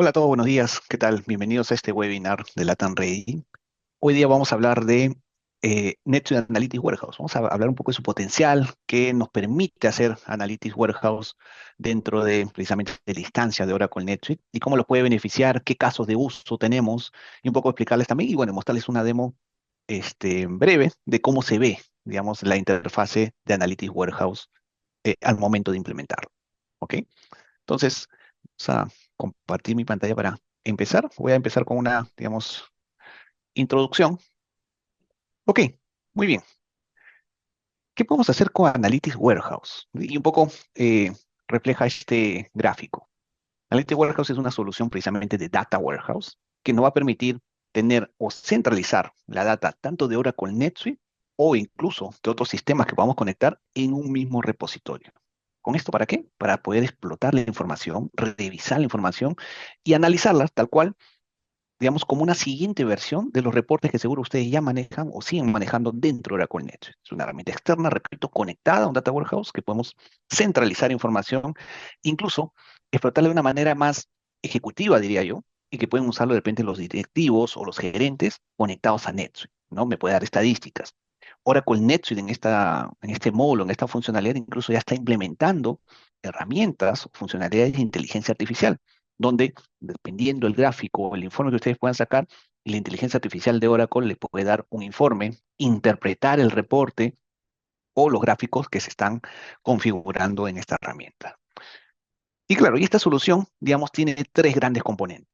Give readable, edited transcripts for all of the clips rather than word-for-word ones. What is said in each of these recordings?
Hola a todos, buenos días. ¿Qué tal? Bienvenidos a este webinar de LATAM Ready. Hoy día vamos a hablar de NetSuite Analytics Warehouse. Vamos a hablar un poco de su potencial, qué nos permite hacer Analytics Warehouse dentro de precisamente de la instancia de Oracle NetSuite y cómo lo puede beneficiar, qué casos de uso tenemos y un poco explicarles también y bueno, mostrarles una demo breve de cómo se ve, digamos, la interfase de Analytics Warehouse al momento de implementarlo. ¿Ok? Entonces, vamos a compartir mi pantalla para empezar. Voy a empezar con una, digamos, introducción. Ok, muy bien. ¿Qué podemos hacer con Analytics Warehouse? Y un poco refleja este gráfico. Analytics Warehouse es una solución precisamente de Data Warehouse que nos va a permitir tener o centralizar la data tanto de Oracle NetSuite o incluso de otros sistemas que podamos conectar en un mismo repositorio. ¿Con esto para qué? Para poder explotar la información, revisar la información y analizarla tal cual, digamos, como una siguiente versión de los reportes que seguro ustedes ya manejan o siguen manejando dentro de Oracle NetSuite. Es una herramienta externa, repito, conectada a un Data Warehouse que podemos centralizar información, incluso explotarla de una manera más ejecutiva, diría yo, y que pueden usarlo de repente los directivos o los gerentes conectados a NetSuite, ¿no? Me puede dar estadísticas. Oracle NetSuite en este módulo, en esta funcionalidad, incluso ya está implementando herramientas o funcionalidades de inteligencia artificial, donde, dependiendo del gráfico o el informe que ustedes puedan sacar, la inteligencia artificial de Oracle les puede dar un informe, interpretar el reporte o los gráficos que se están configurando en esta herramienta. Y claro, y esta solución, digamos, tiene tres grandes componentes.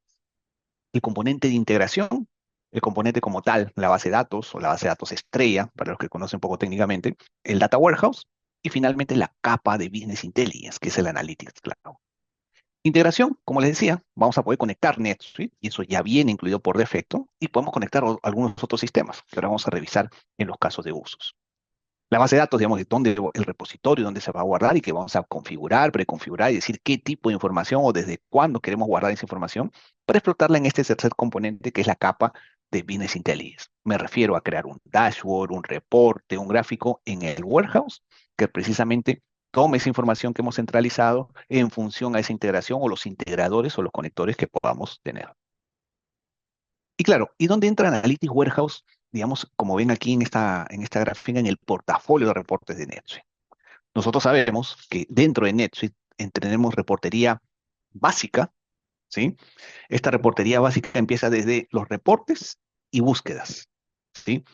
El componente de integración, el componente como tal, la base de datos o la base de datos estrella, para los que conocen un poco técnicamente, el Data Warehouse, y finalmente la capa de Business Intelligence, que es el Analytics Cloud. Integración, como les decía, vamos a poder conectar NetSuite, y eso ya viene incluido por defecto, y podemos conectar algunos otros sistemas, que ahora vamos a revisar en los casos de usos. La base de datos, digamos, de dónde el repositorio, dónde se va a guardar y que vamos a configurar, preconfigurar y decir qué tipo de información o desde cuándo queremos guardar esa información para explotarla en este tercer componente que es la capa de Business Intelligence. Me refiero a crear un dashboard, un reporte, un gráfico en el warehouse que precisamente tome esa información que hemos centralizado en función a esa integración o los integradores o los conectores que podamos tener. Y claro, ¿y dónde entra Analytics Warehouse? Digamos, como ven aquí en esta gráfica, en el portafolio de reportes de NetSuite. Nosotros sabemos que dentro de NetSuite tenemos reportería básica, ¿sí? Esta reportería básica empieza desde los reportes y búsquedas, ¿sí?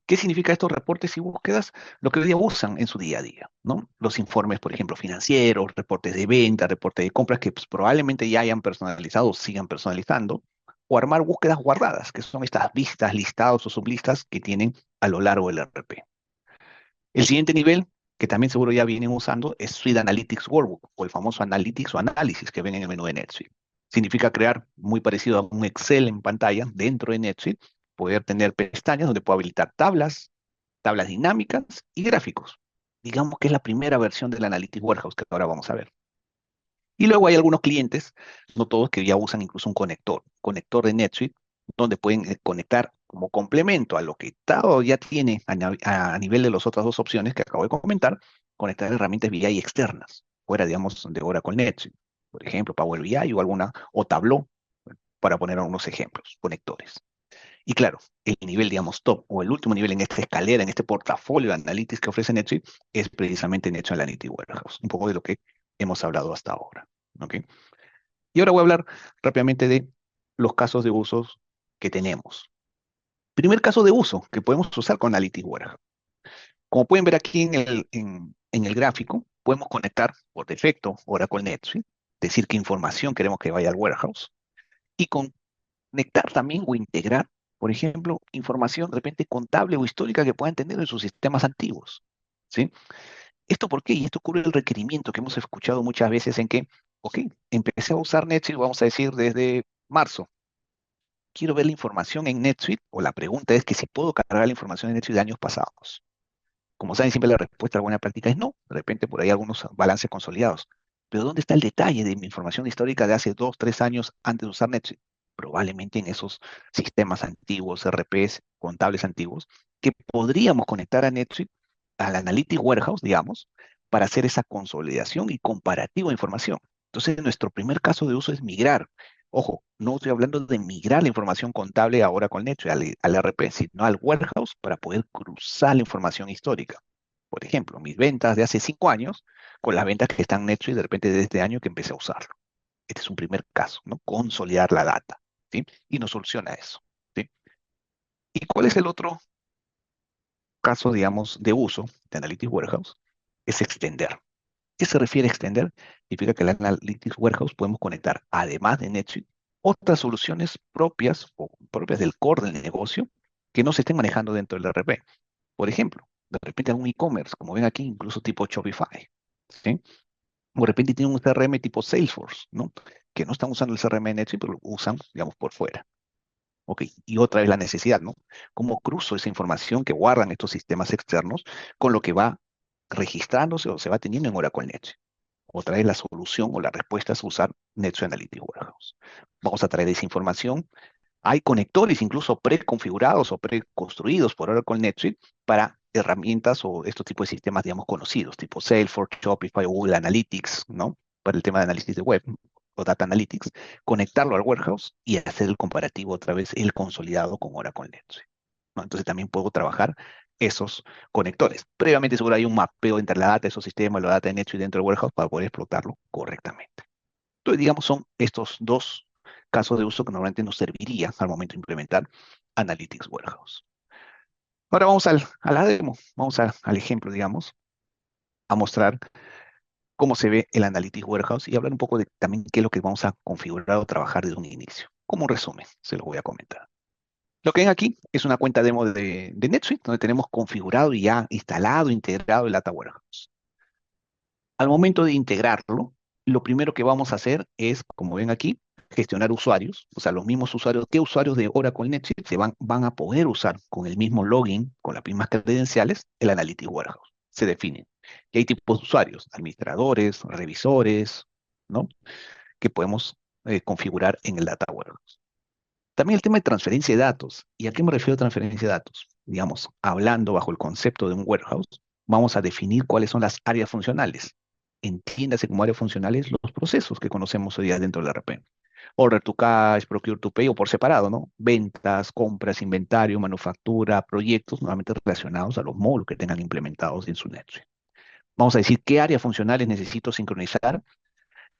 ¿Qué significa estos reportes y búsquedas? Lo que hoy día usan en su día a día, ¿no? Los informes, por ejemplo, financieros, reportes de venta, reportes de compras que pues, probablemente ya hayan personalizado o sigan personalizando, o armar búsquedas guardadas, que son estas vistas, listados o sublistas que tienen a lo largo del RP. El siguiente nivel, que también seguro ya vienen usando, es Suite Analytics Workbook, o el famoso Analytics o análisis que ven en el menú de NetSuite. Significa crear muy parecido a un Excel en pantalla dentro de NetSuite, poder tener pestañas donde puedo habilitar tablas, tablas dinámicas y gráficos. Digamos que es la primera versión del Analytics Warehouse que ahora vamos a ver. Y luego hay algunos clientes, no todos, que ya usan incluso un conector de NetSuite, donde pueden conectar como complemento a lo que Tao ya tiene a nivel de las otras dos opciones que acabo de comentar, conectar herramientas BI externas, fuera, digamos, de Oracle NetSuite. Por ejemplo, Power BI o alguna, o Tableau, para poner algunos ejemplos, conectores. Y claro, el nivel, digamos, top o el último nivel en esta escalera, en este portafolio de analytics que ofrece NetSuite, es precisamente NetSuite Analytics Warehouse, un poco de lo que hemos hablado hasta ahora. ¿Ok? Y ahora voy a hablar rápidamente de los casos de usos que tenemos. Primer caso de uso que podemos usar con Analytics Warehouse. Como pueden ver aquí en el gráfico, podemos conectar por defecto Oracle NetSuite, decir qué información queremos que vaya al warehouse, y conectar también o integrar, por ejemplo, información de repente contable o histórica que puedan tener en sus sistemas antiguos. ¿Sí? ¿Esto por qué? Y esto cubre el requerimiento que hemos escuchado muchas veces en que, ok, empecé a usar NetSuite, vamos a decir, desde marzo. Quiero ver la información en NetSuite, o la pregunta es que si puedo cargar la información en NetSuite de años pasados. Como saben, siempre la respuesta a la buena práctica es no. De repente por ahí algunos balances consolidados. Pero ¿dónde está el detalle de mi información histórica de hace 2, 3 años antes de usar NetSuite? Probablemente en esos sistemas antiguos, RPs, contables antiguos, que podríamos conectar a NetSuite, al Analytics Warehouse, digamos, para hacer esa consolidación y comparativo de información. Entonces, nuestro primer caso de uso es migrar. Ojo, no estoy hablando de migrar la información contable ahora con NetSuite al RP, sino al warehouse para poder cruzar la información histórica. Por ejemplo, mis ventas de hace 5 años con las ventas que están en NetSuite de repente de este año que empecé a usarlo. Este es un primer caso, ¿no? Consolidar la data, ¿sí? Y nos soluciona eso, ¿sí? ¿Y cuál es el otro caso, digamos, de uso de Analytics Warehouse? Es extender. ¿Qué se refiere a extender? Significa que el Analytics Warehouse podemos conectar, además de NetSuite, otras soluciones propias o propias del core del negocio que no se estén manejando dentro del ERP. Por ejemplo, de repente algún e-commerce, como ven aquí, incluso tipo Shopify, ¿sí? O de repente tienen un CRM tipo Salesforce, ¿no? Que no están usando el CRM de NetSuite, pero lo usan, digamos, por fuera. Ok, y otra vez la necesidad, ¿no? ¿Cómo cruzo esa información que guardan estos sistemas externos con lo que va registrándose o se va teniendo en Oracle NetSuite? Otra vez la solución o la respuesta es usar NetSuite Analytics Warehouse. Vamos a traer esa información. Hay conectores incluso preconfigurados o preconstruidos por Oracle NetSuite para herramientas o estos tipos de sistemas, digamos, conocidos, tipo Salesforce, Shopify o Google Analytics, ¿no? Para el tema de análisis de web o Data Analytics, conectarlo al warehouse y hacer el comparativo otra vez, el consolidado con Oracle NetSuite, ¿no? Entonces también puedo trabajar esos conectores. Previamente seguro hay un mapeo entre la data de esos sistemas, la data de NetSuite dentro del warehouse para poder explotarlo correctamente. Entonces, digamos, son estos dos casos de uso que normalmente nos serviría al momento de implementar Analytics Warehouse. Ahora vamos a la demo, vamos al ejemplo, digamos, a mostrar cómo se ve el Analytics Warehouse y hablar un poco de también qué es lo que vamos a configurar o trabajar desde un inicio. Como un resumen, se lo voy a comentar. Lo que ven aquí es una cuenta demo de NetSuite, donde tenemos configurado y ya instalado, integrado el Data Warehouse. Al momento de integrarlo, lo primero que vamos a hacer es, como ven aquí, gestionar usuarios, o sea, los mismos usuarios, ¿qué usuarios de Oracle NetSuite van a poder usar con el mismo login, con las mismas credenciales, el Analytics Warehouse? Se definen. Y hay tipos de usuarios, administradores, revisores, ¿no? Que podemos configurar en el Data Warehouse. También el tema de transferencia de datos. ¿Y a qué me refiero a transferencia de datos? Digamos, hablando bajo el concepto de un warehouse, vamos a definir cuáles son las áreas funcionales. Entiéndase como áreas funcionales los procesos que conocemos hoy día dentro del RP. Order to cash, procure to pay o por separado, ¿no? Ventas, compras, inventario, manufactura, proyectos, normalmente relacionados a los módulos que tengan implementados en su NetSuite. Vamos a decir qué áreas funcionales necesito sincronizar,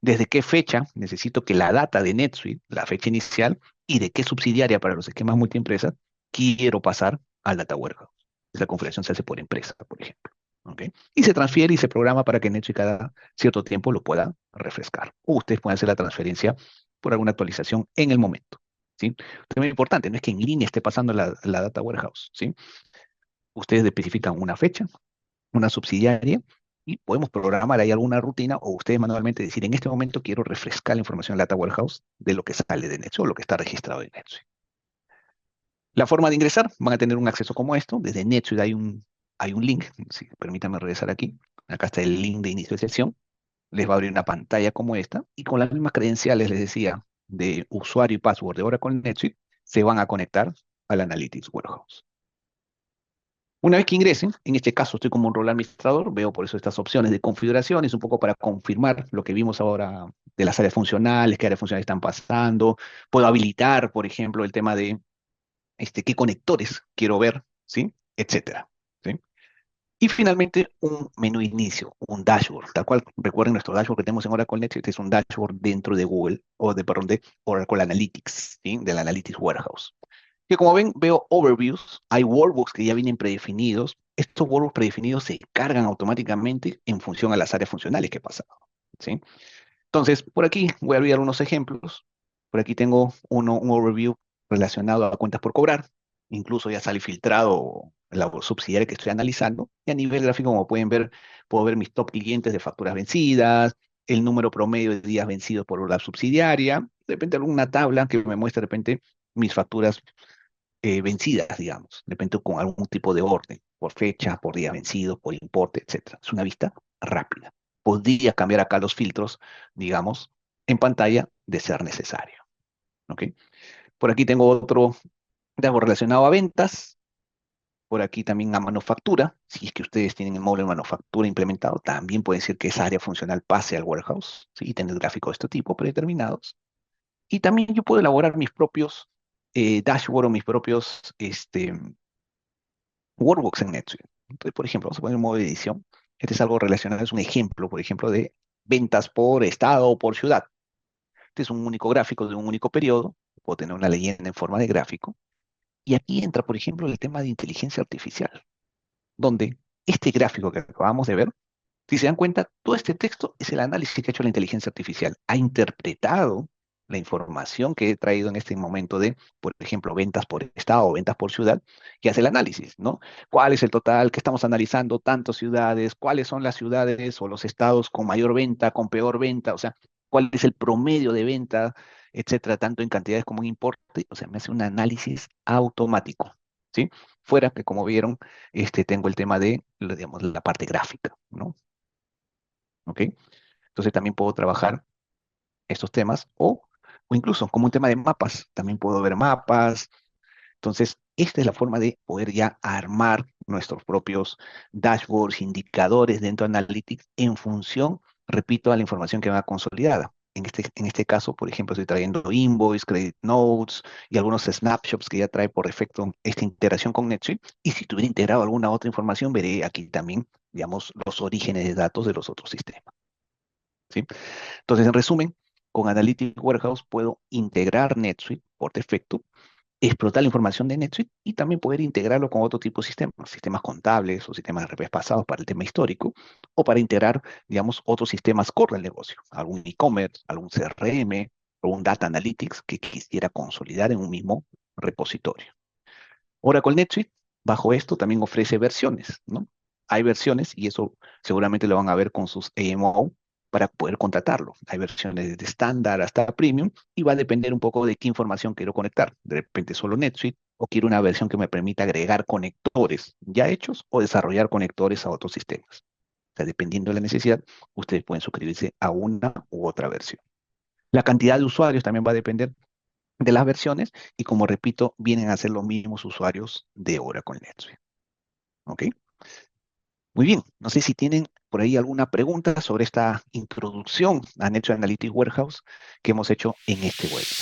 desde qué fecha necesito que la data de NetSuite, la fecha inicial, y de qué subsidiaria para los esquemas multiempresas quiero pasar al Data Warehouse. Esa configuración se hace por empresa, por ejemplo. ¿Ok? Y se transfiere y se programa para que NetSuite cada cierto tiempo lo pueda refrescar. O ustedes pueden hacer la transferencia por alguna actualización en el momento. ¿Sí? Es muy importante, no es que en línea esté pasando la Data Warehouse. ¿Sí? Ustedes especifican una fecha, una subsidiaria, y podemos programar ahí alguna rutina o ustedes manualmente decir, en este momento quiero refrescar la información en Data Warehouse de lo que sale de NetSuite o lo que está registrado en NetSuite. La forma de ingresar, van a tener un acceso como esto. Desde NetSuite hay un link, si permítanme regresar aquí. Acá está el link de inicio de sesión. Les va a abrir una pantalla como esta y con las mismas credenciales, les decía, de usuario y password de Oracle NetSuite, se van a conectar al Analytics Warehouse. Una vez que ingresen, en este caso estoy como un rol administrador, veo por eso estas opciones de configuraciones, un poco para confirmar lo que vimos ahora de las áreas funcionales, qué áreas funcionales están pasando. Puedo habilitar, por ejemplo, el tema de qué conectores quiero ver, ¿sí? Etcétera. ¿Sí? Y finalmente, un menú inicio, un dashboard, tal cual recuerden nuestro dashboard que tenemos en Oracle NetSuite, este es un dashboard dentro de Google, o de, perdón, de Oracle Analytics, ¿sí? Del Analytics Warehouse. Que como ven, veo overviews, hay workbooks que ya vienen predefinidos. Estos workbooks predefinidos se cargan automáticamente en función a las áreas funcionales que he pasado, ¿sí? Entonces, por aquí voy a abrir unos ejemplos. Por aquí tengo un overview relacionado a cuentas por cobrar. Incluso ya sale filtrado la subsidiaria que estoy analizando. Y a nivel gráfico, como pueden ver, puedo ver mis top clientes de facturas vencidas, el número promedio de días vencidos por la subsidiaria, de repente alguna tabla que me muestre de repente mis facturas vencidas, digamos, de repente con algún tipo de orden, por fecha, por día vencido, por importe, etcétera. Es una vista rápida. Podría cambiar acá los filtros, digamos, en pantalla de ser necesario. ¿Ok? Por aquí tengo otro de algo relacionado a ventas. Por aquí también a manufactura. Si es que ustedes tienen el módulo de manufactura implementado, también puede ser que esa área funcional pase al warehouse, ¿sí? Y tener gráficos de este tipo predeterminados. Y también yo puedo elaborar mis propios dashboard o mis propios workbooks en NetSuite. Entonces, por ejemplo, vamos a poner un modo de edición. Este es algo relacionado, es un ejemplo, por ejemplo, de ventas por estado o por ciudad. Este es un único gráfico de un único periodo. Puedo tener una leyenda en forma de gráfico. Y aquí entra, por ejemplo, el tema de inteligencia artificial, donde este gráfico que acabamos de ver, si se dan cuenta, todo este texto es el análisis que ha hecho la inteligencia artificial. Ha interpretado la información que he traído en este momento de, por ejemplo, ventas por estado o ventas por ciudad, y hace el análisis, ¿no? ¿Cuál es el total que estamos analizando? Tantas ciudades, ¿cuáles son las ciudades o los estados con mayor venta, con peor venta? O sea, ¿cuál es el promedio de venta, etcétera, tanto en cantidades como en importe? O sea, me hace un análisis automático, ¿sí? Fuera que, como vieron, tengo el tema de, digamos, la parte gráfica, ¿no? ¿Ok? Entonces también puedo trabajar estos temas o incluso como un tema de mapas, también puedo ver mapas. Entonces, esta es la forma de poder ya armar nuestros propios dashboards, indicadores dentro de Analytics en función, repito, a la información que va consolidada. En este caso, por ejemplo, estoy trayendo invoice, credit notes y algunos snapshots que ya trae por defecto esta integración con NetSuite. Y si tuviera integrado alguna otra información, veré aquí también, digamos, los orígenes de datos de los otros sistemas. ¿Sí? Entonces, en resumen, con Analytics Warehouse puedo integrar NetSuite por defecto, explotar la información de NetSuite y también poder integrarlo con otro tipo de sistemas, sistemas contables o sistemas de RP pasados para el tema histórico, o para integrar, digamos, otros sistemas core del negocio, algún e-commerce, algún CRM o un Data Analytics que quisiera consolidar en un mismo repositorio. Oracle NetSuite, bajo esto, también ofrece versiones, ¿no? Hay versiones, y eso seguramente lo van a ver con sus AMO para poder contratarlo. Hay versiones desde estándar hasta premium, y va a depender un poco de qué información quiero conectar. De repente solo NetSuite, o quiero una versión que me permita agregar conectores ya hechos o desarrollar conectores a otros sistemas. O sea, dependiendo de la necesidad, ustedes pueden suscribirse a una u otra versión. La cantidad de usuarios también va a depender de las versiones y, como repito, vienen a ser los mismos usuarios de Oracle NetSuite. ¿Ok? Muy bien. No sé si tienen por ahí alguna pregunta sobre esta introducción a NetSuite Analytics Warehouse que hemos hecho en este webinar.